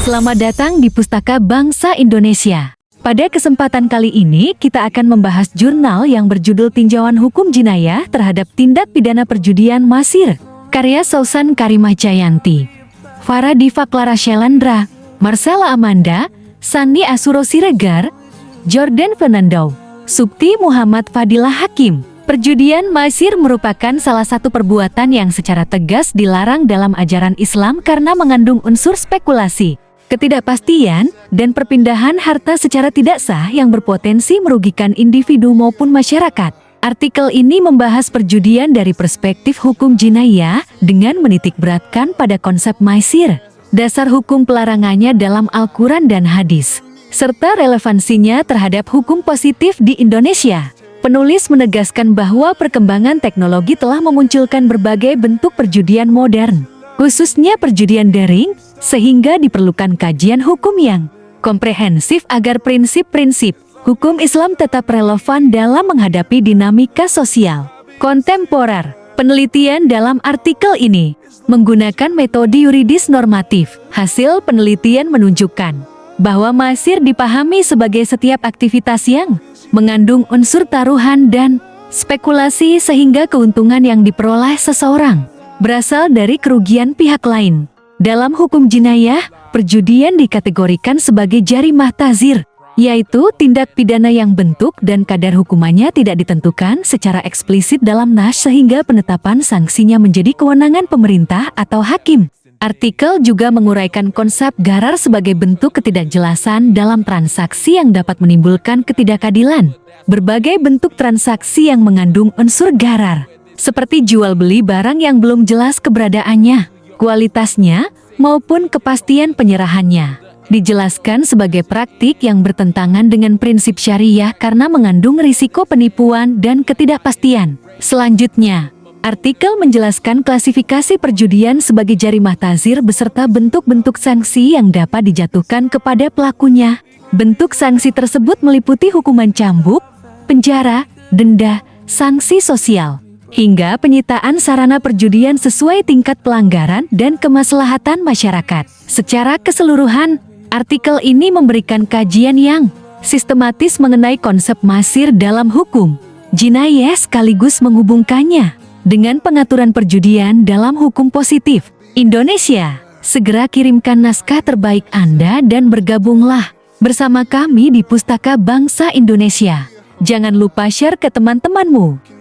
Selamat datang di Pustaka Bangsa Indonesia. Pada kesempatan kali ini kita akan membahas jurnal yang berjudul Tinjauan Hukum Jinayah Terhadap Tindak Pidana Perjudian Massir, karya Sausan Karimah Jayanti, Farah Diva Clara Shelendra, Marcella Amanda, Sani Asuro Siregar, Jordan Fernando, Sukti Muhammad Fadilah Hakim. Perjudian massir merupakan salah satu perbuatan yang secara tegas dilarang dalam ajaran Islam karena mengandung unsur spekulasi, ketidakpastian, dan perpindahan harta secara tidak sah yang berpotensi merugikan individu maupun masyarakat. Artikel ini membahas perjudian dari perspektif hukum jinayah dengan menitikberatkan pada konsep massir, dasar hukum pelarangannya dalam Al-Quran dan hadis, serta relevansinya terhadap hukum positif di Indonesia. Penulis menegaskan bahwa perkembangan teknologi telah memunculkan berbagai bentuk perjudian modern, khususnya perjudian daring, sehingga diperlukan kajian hukum yang komprehensif agar prinsip-prinsip hukum Islam tetap relevan dalam menghadapi dinamika sosial kontemporer. Penelitian dalam artikel ini menggunakan metode yuridis normatif. Hasil penelitian menunjukkan bahwa massir dipahami sebagai setiap aktivitas yang mengandung unsur taruhan dan spekulasi sehingga keuntungan yang diperoleh seseorang berasal dari kerugian pihak lain. Dalam hukum jinayah, perjudian dikategorikan sebagai jarimah tazir, yaitu tindak pidana yang bentuk dan kadar hukumannya tidak ditentukan secara eksplisit dalam nas sehingga penetapan sanksinya menjadi kewenangan pemerintah atau hakim. Artikel juga menguraikan konsep gharar sebagai bentuk ketidakjelasan dalam transaksi yang dapat menimbulkan ketidakadilan. Berbagai bentuk transaksi yang mengandung unsur gharar, seperti jual beli barang yang belum jelas keberadaannya, kualitasnya, maupun kepastian penyerahannya, dijelaskan sebagai praktik yang bertentangan dengan prinsip syariah karena mengandung risiko penipuan dan ketidakpastian. Selanjutnya, artikel menjelaskan klasifikasi perjudian sebagai jarimah tazir beserta bentuk-bentuk sanksi yang dapat dijatuhkan kepada pelakunya. Bentuk sanksi tersebut meliputi hukuman cambuk, penjara, denda, sanksi sosial, hingga penyitaan sarana perjudian sesuai tingkat pelanggaran dan kemaslahatan masyarakat. Secara keseluruhan, artikel ini memberikan kajian yang sistematis mengenai konsep massir dalam hukum jinayah sekaligus menghubungkannya dengan pengaturan perjudian dalam hukum positif Indonesia. Segera kirimkan naskah terbaik Anda dan bergabunglah bersama kami di Pustaka Bangsa Indonesia. Jangan lupa share ke teman-temanmu.